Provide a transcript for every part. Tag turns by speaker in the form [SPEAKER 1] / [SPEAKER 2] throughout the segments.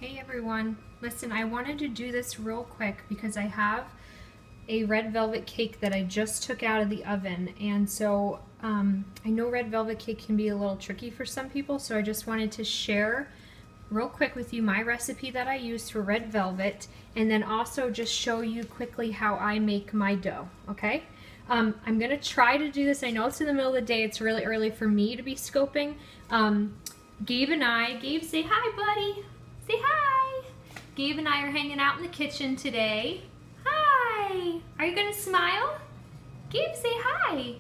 [SPEAKER 1] Hey everyone, listen, I wanted to do this real quick because I have a red velvet cake that I just took out of the oven, and so I know red velvet cake can be a little tricky for some people, so I just wanted to share real quick with you my recipe that I use for red velvet, and then also just show you quickly how I make my dough, okay? I'm gonna try to do this. I know it's in the middle of the day, it's really early for me to be scoping. Gabe, say hi, buddy. Say hi. Gabe and I are hanging out in the kitchen today. Hi. Are you gonna smile? Gabe, say hi.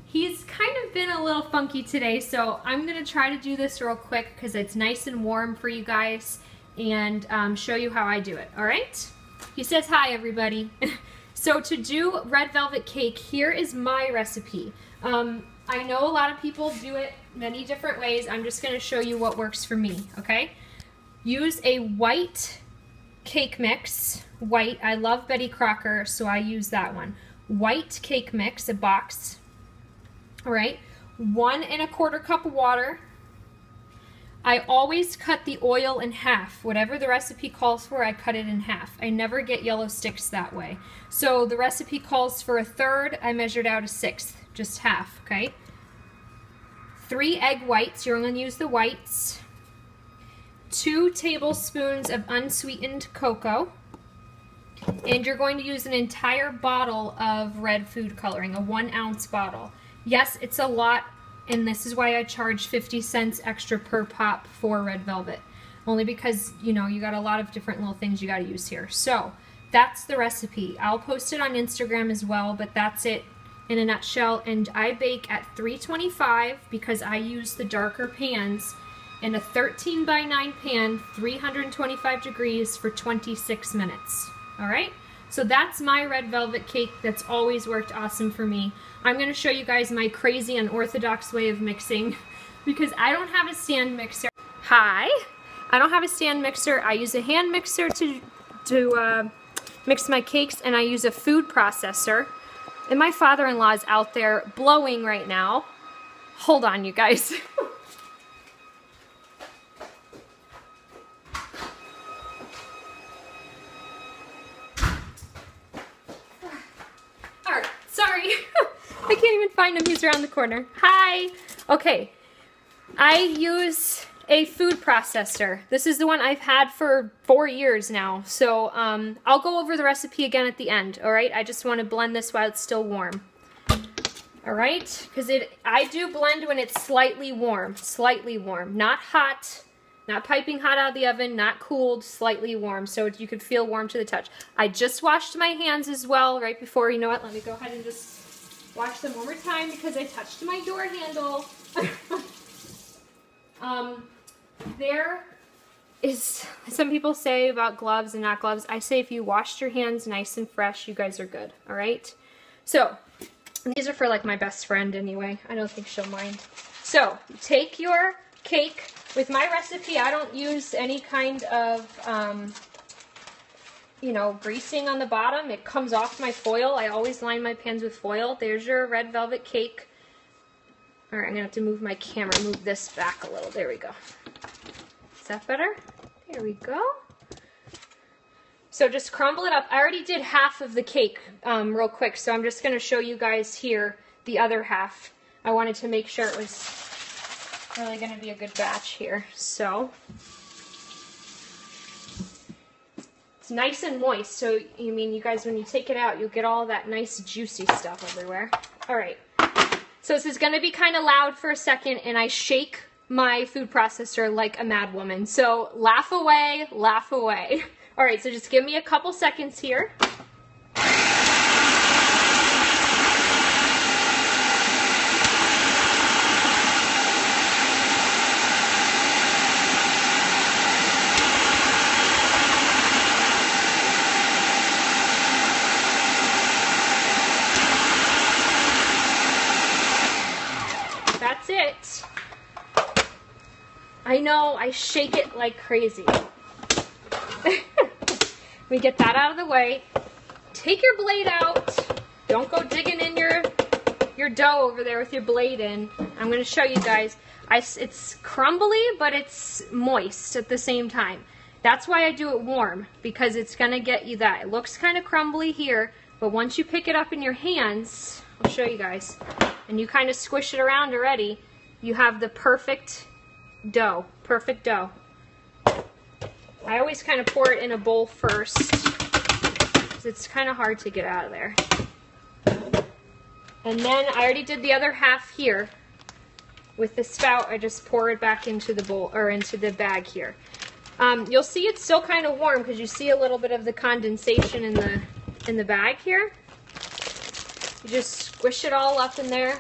[SPEAKER 1] He's kind of been a little funky today, so I'm gonna try to do this real quick because it's nice and warm for you guys and show you how I do it, all right? He says hi, everybody. So to do red velvet cake, here is my recipe. I know a lot of people do it many different ways. I'm just going to show you what works for me, okay? Use a white cake mix. White, I love Betty Crocker, so I use that one. White cake mix, a box. All right, 1 1/4 cup of water. I always cut the oil in half. Whatever the recipe calls for, I cut it in half. I never get yellow sticks that way. So the recipe calls for 1/3, I measured out 1/6, just half, okay? 3 egg whites, you're going to use the whites. 2 tablespoons of unsweetened cocoa. And you're going to use an entire bottle of red food coloring, a 1 ounce bottle. Yes, it's a lot, and this is why I charge 50 cents extra per pop for red velvet. Only because, you know, you got a lot of different little things you got to use here. So that's the recipe. I'll post it on Instagram as well, but that's it in a nutshell. And I bake at 325 because I use the darker pans in a 13 by 9 pan, 325 degrees for 26 minutes. All right? So that's my red velvet cake that's always worked awesome for me. I'm going to show you guys my crazy unorthodox way of mixing because I don't have a stand mixer. Hi! I don't have a stand mixer. I use a hand mixer to mix my cakes, and I use a food processor. And my father-in-law is out there blowing right now. Hold on, you guys. Alright, sorry. I can't even find him. He's around the corner. Hi. Okay. I use a food processor. This is the one I've had for 4 years now. So I'll go over the recipe again at the end. All right. I just want to blend this while it's still warm. All right. Because I do blend when it's slightly warm. Slightly warm. Not hot. Not piping hot out of the oven. Not cooled. Slightly warm. So you could feel warm to the touch. I just washed my hands as well right before. You know what? Let me go ahead and just wash them one more time because I touched my door handle. There is, some people say about gloves and not gloves. I say if you washed your hands nice and fresh, you guys are good, all right? So, these are for like my best friend anyway. I don't think she'll mind. So, take your cake. With my recipe, I don't use any kind of, you know, greasing on the bottom. It comes off my foil. I always line my pans with foil. There's your red velvet cake. All right, I'm gonna have to move my camera, move this back a little. There we go. Is that better? There we go. So just crumble it up. I already did half of the cake real quick, so I'm just gonna show you guys here the other half. I wanted to make sure it was really gonna be a good batch here. So it's nice and moist, so you mean you guys, when you take it out, you'll get all that nice juicy stuff everywhere. All right. So this is going to be kind of loud for a second, and I shake my food processor like a mad woman. So laugh away, laugh away. All right, so just give me a couple seconds here. That's it. I know, I shake it like crazy. We get that out of the way. Take your blade out. Don't go digging in your dough over there with your blade in. I'm going to show you guys. It's crumbly, but it's moist at the same time. That's why I do it warm, because it's going to get you that. It looks kind of crumbly here, but once you pick it up in your hands, I'll show you guys, and you kind of squish it around already, you have the perfect dough. Perfect dough. I always kind of pour it in a bowl first, because it's kind of hard to get out of there. And then I already did the other half here. With the spout, I just pour it back into the bowl, or into the bag here. You'll see it's still kind of warm because you see a little bit of the condensation in the bag here. You just squish it all up in there,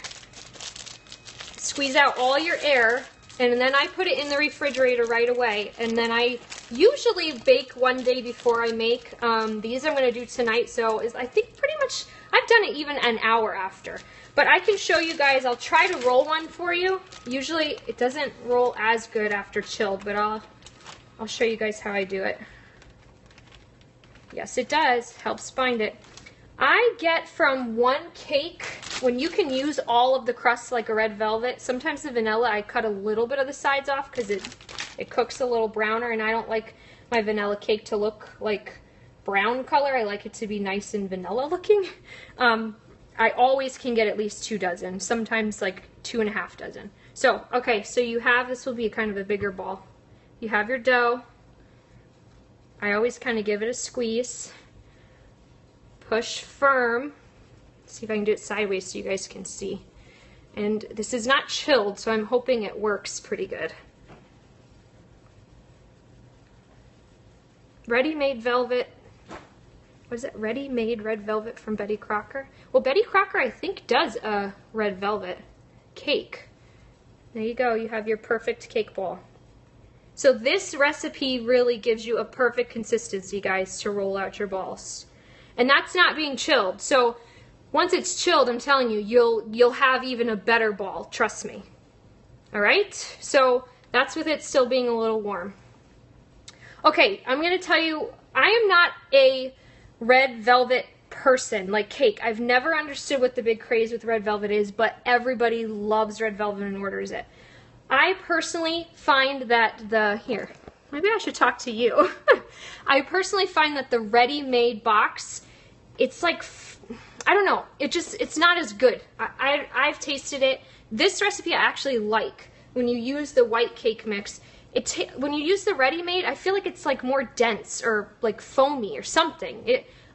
[SPEAKER 1] squeeze out all your air, and then I put it in the refrigerator right away. And then I usually bake one day before I make. These I'm going to do tonight, so I think pretty much I've done it even an hour after. But I can show you guys. I'll try to roll one for you. Usually it doesn't roll as good after chilled, but I'll show you guys how I do it. Yes, it does. Helps bind it. I get from one cake, when you can use all of the crust like a red velvet, sometimes the vanilla I cut a little bit of the sides off because it cooks a little browner, and I don't like my vanilla cake to look like brown color. I like it to be nice and vanilla looking. I always can get at least 2 dozen, sometimes like 2.5 dozen. So, okay, so you have, this will be kind of a bigger ball. You have your dough. I always kind of give it a squeeze. Push firm. See if I can do it sideways so you guys can see. And this is not chilled, so I'm hoping it works pretty good. Ready-made velvet. What is it? Ready-made red velvet from Betty Crocker. Well, Betty Crocker, I think, does a red velvet cake. There you go. You have your perfect cake ball. So this recipe really gives you a perfect consistency, guys, to roll out your balls. And that's not being chilled. So once it's chilled, I'm telling you, you'll have even a better ball. Trust me. All right? So that's with it still being a little warm. Okay, I'm going to tell you, I am not a red velvet person, like cake. I've never understood what the big craze with red velvet is, but everybody loves red velvet and orders it. I personally find that here, maybe I should talk to you. I personally find that the ready-made box, it's like, I don't know, it's not as good. I've tasted it. This recipe I actually like. When you use the white cake mix, when you use the ready-made, I feel like it's like more dense or like foamy or something.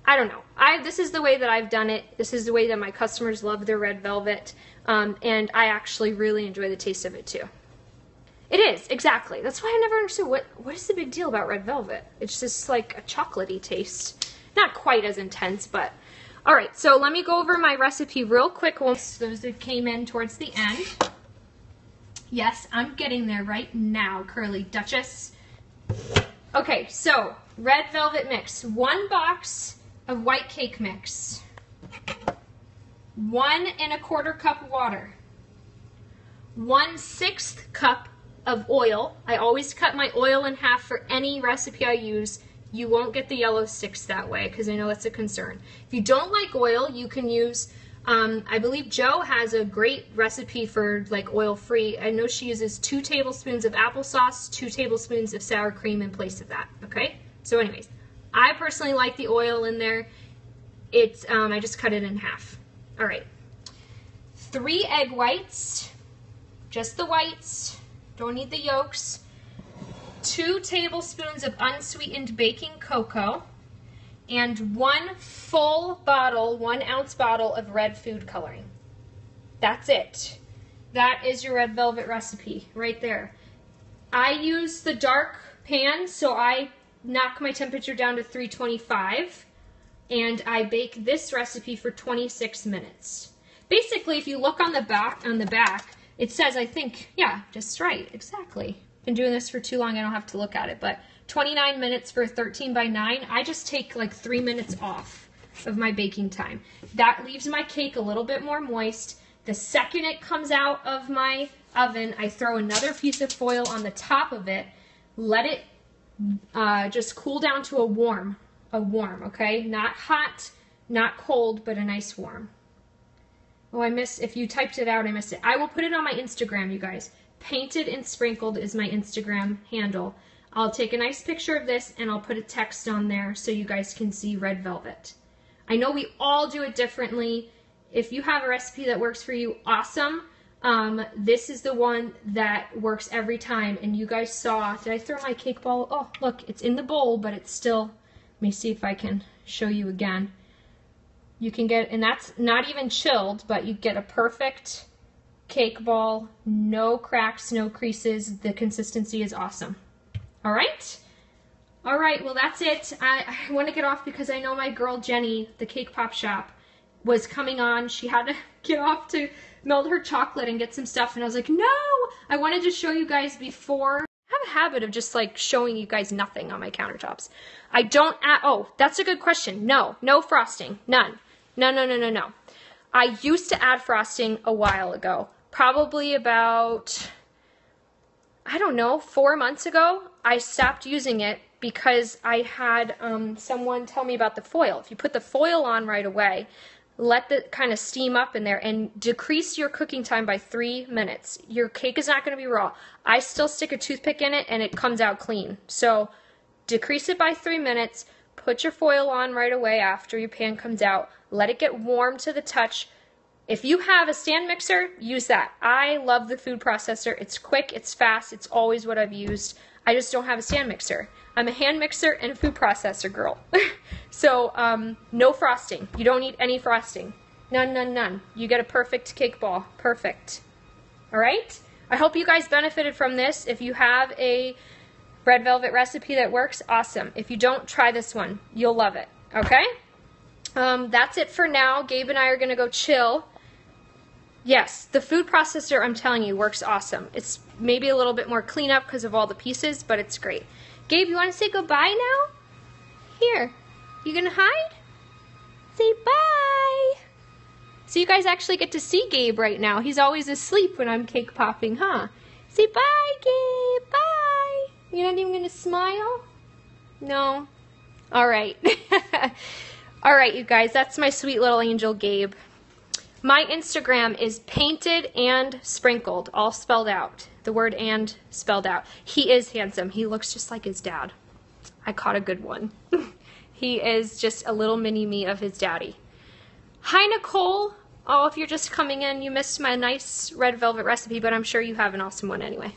[SPEAKER 1] I don't know. This is the way that I've done it. This is the way that my customers love their red velvet, and I actually really enjoy the taste of it too. It is, exactly. That's why I never understood what is the big deal about red velvet. It's just like a chocolatey taste. Not quite as intense, but all right. So let me go over my recipe real quick. Those that came in towards the end. Yes, I'm getting there right now, Curly Duchess. Okay, so red velvet mix. 1 box of white cake mix. 1 1/4 cup water. 1/6 cup of oil. I always cut my oil in half for any recipe I use. You won't get the yellow sticks that way because I know that's a concern. If you don't like oil, you can use, I believe Jo has a great recipe for like oil-free. I know she uses 2 tablespoons of applesauce, 2 tablespoons of sour cream in place of that, okay? So anyways, I personally like the oil in there. I just cut it in half. All right. 3 egg whites, just the whites. Don't need the yolks. 2 tablespoons of unsweetened baking cocoa, and 1 full bottle, 1 ounce bottle of red food coloring. That's it. That is your red velvet recipe right there. I use the dark pan, so I knock my temperature down to 325, and I bake this recipe for 26 minutes. Basically, if you look on the back, it says, I think, yeah, just right, exactly. Been doing this for too long, I don't have to look at it, but 29 minutes for 13 by 9. I just take like 3 minutes off of my baking time. That leaves my cake a little bit more moist. The second it comes out of my oven, I throw another piece of foil on the top of it, let it just cool down to a warm, okay? Not hot, not cold, but a nice warm. Oh, I missed, if you typed it out, I missed it. I will put it on my Instagram, you guys. Painted and Sprinkled is my Instagram handle. I'll take a nice picture of this and I'll put a text on there so you guys can see red velvet. I know we all do it differently. If you have a recipe that works for you, awesome. This is the one that works every time. And you guys saw, did I throw my cake ball? Oh, look, it's in the bowl, but it's still, let me see if I can show you again. You can get, and that's not even chilled, but you get a perfect cake ball, no cracks, no creases. The consistency is awesome. All right? All right, well, that's it. I want to get off because I know my girl Jenny, the Cake Pop Shop, was coming on. She had to get off to melt her chocolate and get some stuff, and I was like, no! I wanted to show you guys before. I have a habit of just like showing you guys nothing on my countertops. I don't add, oh, that's a good question. No, no frosting, none. No, no, no, no, no. I used to add frosting a while ago, probably about, I don't know, 4 months ago. I stopped using it because I had someone tell me about the foil. If you put the foil on right away, let the kind of steam up in there and decrease your cooking time by 3 minutes. Your cake is not going to be raw. I still stick a toothpick in it and it comes out clean. So decrease it by 3 minutes, put your foil on right away after your pan comes out, let it get warm to the touch. If you have a stand mixer, use that. I love the food processor. It's quick, it's fast, it's always what I've used. I just don't have a stand mixer. I'm a hand mixer and a food processor girl. So no frosting. You don't need any frosting. None, none, none. You get a perfect cake ball. Perfect. All right? I hope you guys benefited from this. If you have a red velvet recipe that works, awesome. If you don't, try this one. You'll love it. Okay? That's it for now. Gabe and I are going to go chill. Yes, the food processor, I'm telling you, works awesome. It's maybe a little bit more cleanup because of all the pieces, but it's great. Gabe, you want to say goodbye now? Here. You gonna hide? Say bye. So you guys actually get to see Gabe right now. He's always asleep when I'm cake popping, huh? Say bye, Gabe. Bye. You're not even gonna smile? No? All right. All right, you guys, that's my sweet little angel, Gabe. My Instagram is Painted and Sprinkled, all spelled out. The word and spelled out. He is handsome. He looks just like his dad. I caught a good one. He is just a little mini me of his daddy. Hi, Nicole. Oh, if you're just coming in, you missed my nice red velvet recipe, but I'm sure you have an awesome one anyway.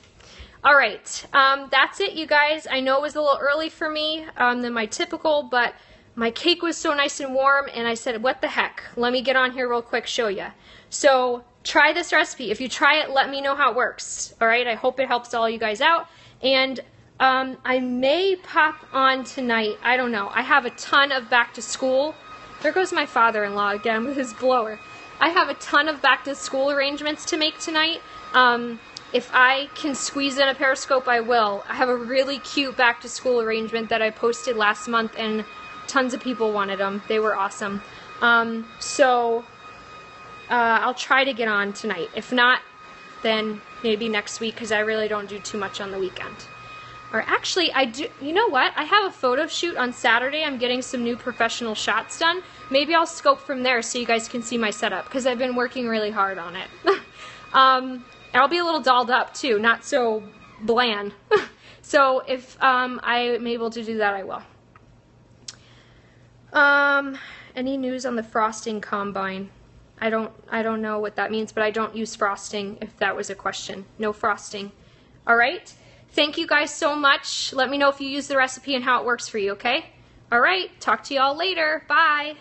[SPEAKER 1] All right, that's it, you guys. I know it was a little early for me than my typical, but my cake was so nice and warm, and I said, what the heck? Let me get on here real quick, show you. So try this recipe. If you try it, let me know how it works. All right, I hope it helps all you guys out. And I may pop on tonight. I don't know. I have a ton of back to school. There goes my father-in-law again with his blower. I have a ton of back to school arrangements to make tonight. If I can squeeze in a Periscope, I will. I have a really cute back to school arrangement that I posted last month, and tons of people wanted them. They were awesome. So I'll try to get on tonight. If not, then maybe next week, because I really don't do too much on the weekend. Or actually, I do. You know what? I have a photo shoot on Saturday. I'm getting some new professional shots done. Maybe I'll scope from there so you guys can see my setup, because I've been working really hard on it. I'll be a little dolled up too, not so bland. So if I'm able to do that, I will. Any news on the frosting combine? I don't know what that means, but I don't use frosting, if that was a question. No frosting. All right? Thank you guys so much. Let me know if you use the recipe and how it works for you, okay? All right, talk to y'all later. Bye.